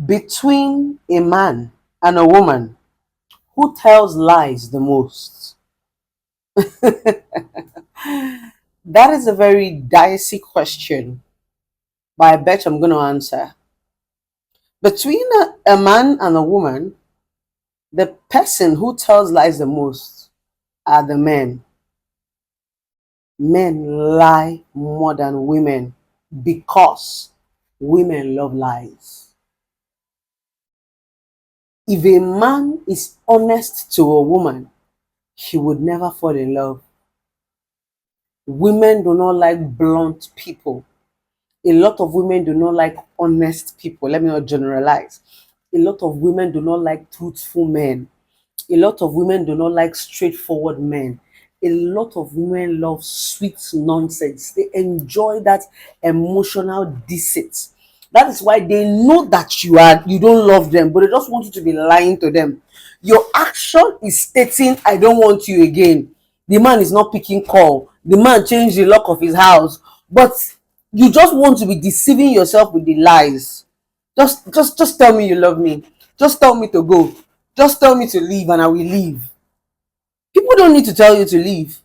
Between a man and a woman, who tells lies the most? That is a very dicey question, but I bet I'm going to answer. Between a man and a woman, the person who tells lies the most are the men. Men lie more than women because women love lies. If a man is honest to a woman, he would never fall in love. Women do not like blunt people. A lot of women do not like honest people. Let me not generalize. A lot of women do not like truthful men. A lot of women do not like straightforward men. A lot of women love sweet nonsense. They enjoy that emotional deceit. That is why they know that you don't love them, but they just want you to be lying to them. Your action is stating, I don't want you again. The man is not picking call. The man changed the lock of his house. But you just want to be deceiving yourself with the lies. Just tell me you love me. Just tell me to go. Just tell me to leave and I will leave. People don't need to tell you to leave.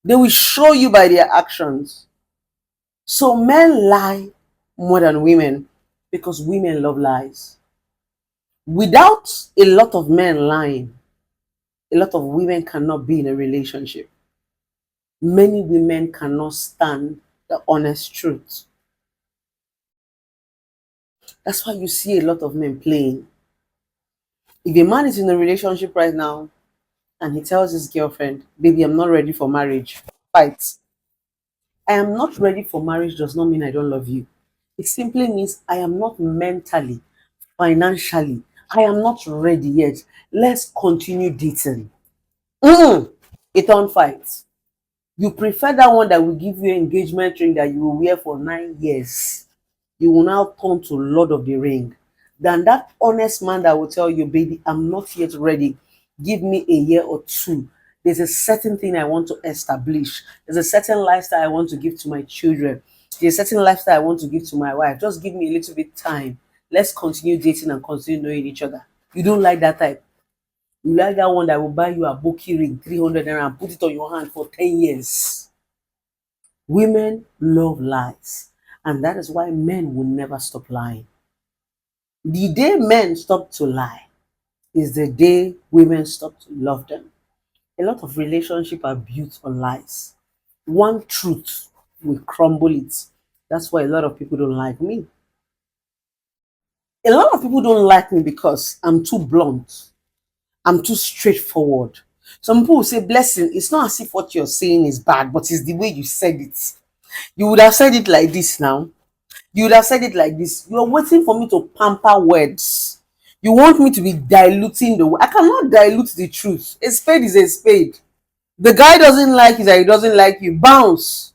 They will show you by their actions. So men lie more than women because women love lies. Without a lot of men lying, a lot of women cannot be in a relationship. Many women cannot stand the honest truth. That's why you see a lot of men playing. If a man is in a relationship right now and he tells his girlfriend, baby, I'm not ready for marriage, fight. I am not ready for marriage does not mean I don't love you. It simply means I am not mentally, financially, I am not ready yet. Let's continue dating. It on fight. You prefer that one that will give you an engagement ring that you will wear for 9 years. You will now turn to Lord of the Ring than that honest man that will tell you, baby, I'm not yet ready. Give me a year or two. There's a certain thing I want to establish. There's a certain lifestyle I want to give to my children. There's a certain lifestyle I want to give to my wife. Just give me a little bit time. Let's continue dating and continue knowing each other. You don't like that type. You like that one that will buy you a bookie ring, 300 naira, and put it on your hand for 10 years. Women love lies. And that is why men will never stop lying. The day men stop to lie is the day women stop to love them. A lot of relationships are built on lies. One truth will crumble it. That's why a lot of people don't like me. A lot of people don't like me because I'm too blunt. I'm too straightforward. Some people will say, Blessing, it's not as if what you're saying is bad, but it's the way you said it. You would have said it like this now. You would have said it like this. You're waiting for me to pamper words. You want me to be diluting the word. I cannot dilute the truth. A spade is a spade. The guy doesn't like you, that he doesn't like you. Bounce.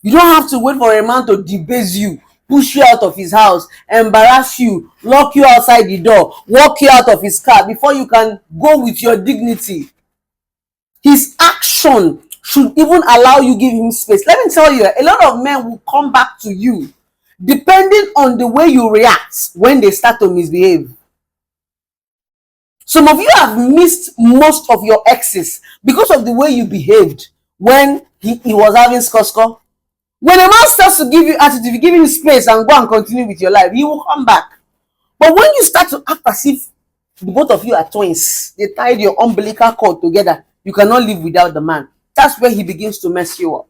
You don't have to wait for a man to debase you, push you out of his house, embarrass you, lock you outside the door, walk you out of his car before you can go with your dignity. His action should even allow you give him space. Let me tell you, a lot of men will come back to you depending on the way you react when they start to misbehave. Some of you have missed most of your exes because of the way you behaved when he was having score. When a man starts to give you attitude, if you give him space and go and continue with your life, he will come back. But when you start to act as if the both of you are twins, they tied your umbilical cord together, you cannot live without the man. That's where he begins to mess you up.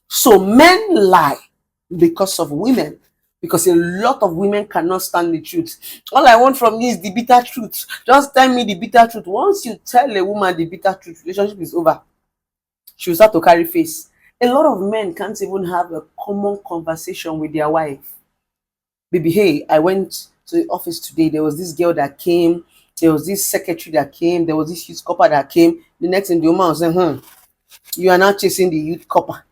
So men lie because of women, because a lot of women cannot stand the truth. All I want from you is the bitter truth. Just tell me the bitter truth. Once you tell a woman the bitter truth, relationship is over. She will start to carry face. A lot of men can't even have a common conversation with their wife. Baby, hey, I went to the office today. There was this girl that came. There was this secretary that came. There was this youth copper that came. The next thing the woman was saying, you are not chasing the youth copper.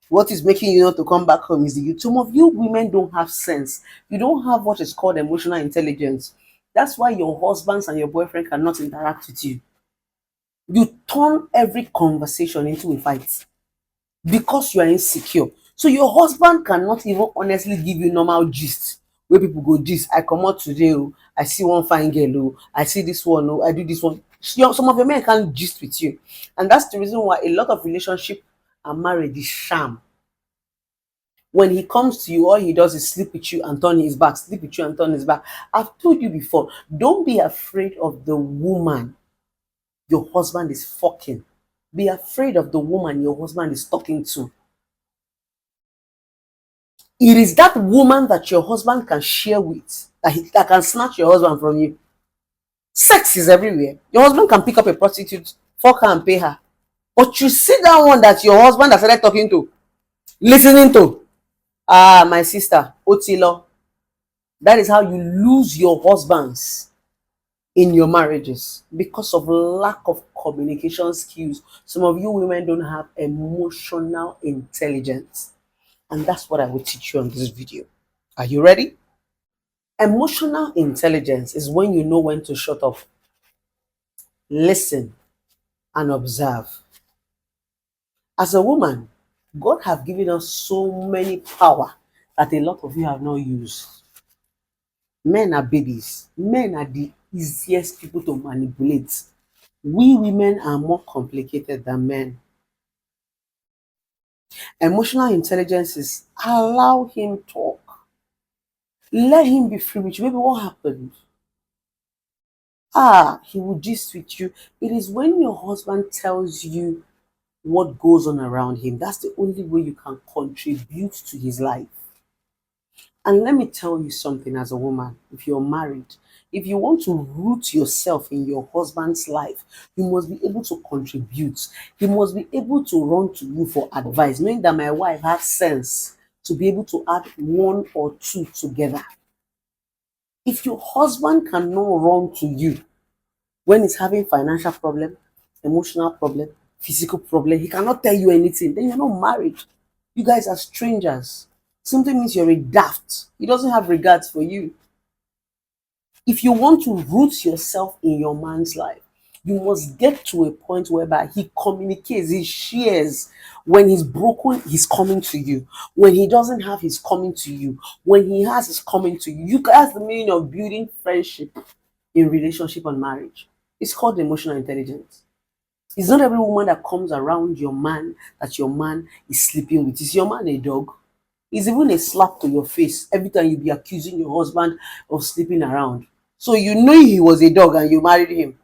What is making you not to come back home is the youth. Some of you women don't have sense. You don't have what is called emotional intelligence. That's why your husbands and your boyfriend cannot interact with you. You turn every conversation into a fight because you are insecure. So your husband cannot even honestly give you normal gist Where people go this, I come out today, oh, I see one fine girl, oh, I see this one, oh, I do this one. Some of your men can't gist with you. And that's the reason why a lot of relationship and marriage is sham. When he comes to you, all he does is sleep with you and turn his back, sleep with you and turn his back. I've told you before, don't be afraid of the woman your husband is fucking. Be afraid of the woman your husband is talking to. It is that woman that your husband can share with, that can snatch your husband from you. Sex is everywhere. Your husband can pick up a prostitute, fuck her and pay her. But you see that one that your husband has started talking to, listening to. Ah, my sister, Otilo. That is how you lose your husbands in your marriages, because of lack of communication skills. Some of you women don't have emotional intelligence. And that's what I will teach you on this video. Are you ready? Emotional intelligence is when you know when to shut up, listen, and observe. As a woman, God have given us so many power that a lot of you have not used. Men are babies. Men are the easiest people to manipulate. We women are more complicated than men. Emotional intelligence is allow him talk. Let him be free with you. Maybe what happened? Ah, he will gist with you. It is when your husband tells you what goes on around him. That's the only way you can contribute to his life. And let me tell you something as a woman, if you're married, if you want to root yourself in your husband's life, you must be able to contribute. He must be able to run to you for advice, knowing that my wife has sense to be able to add one or two together. If your husband cannot run to you when he's having financial problem, emotional problem, physical problem, he cannot tell you anything, then you're not married. You guys are strangers. Simply means you're a daft. He doesn't have regards for you. If you want to root yourself in your man's life, you must get to a point whereby he communicates, he shares. When he's broken, he's coming to you. When he doesn't have, he's coming to you. When he has, he's coming to you. That's the meaning of building friendship in relationship and marriage. It's called emotional intelligence. It's not every woman that comes around your man that your man is sleeping with. Is your man a dog? It's even a slap to your face every time you be accusing your husband of sleeping around. So you know he was a dog and you married him.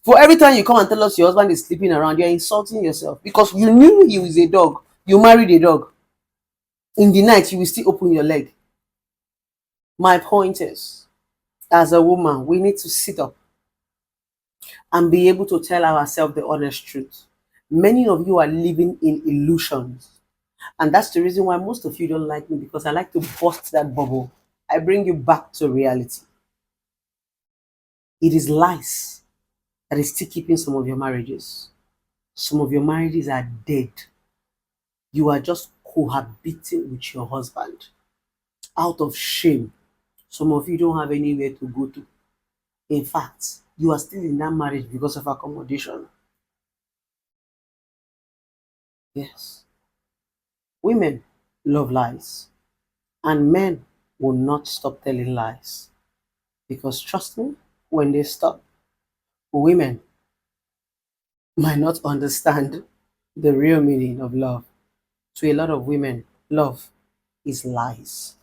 For every time you come and tell us your husband is sleeping around, you're insulting yourself because you knew he was a dog. You married a dog. In the night, you will still open your leg. My point is, as a woman, we need to sit up and be able to tell ourselves the honest truth. Many of you are living in illusions. And that's the reason why most of you don't like me, because I like to bust that bubble. I bring you back to reality. It is lies that is still keeping some of your marriages. Some of your marriages are dead. You are just cohabiting with your husband out of shame. Some of you don't have anywhere to go to. In fact, you are still in that marriage because of accommodation. Yes. Women love lies, and men will not stop telling lies. Because trust me, when they stop, women might not understand the real meaning of love. To a lot of women, love is lies.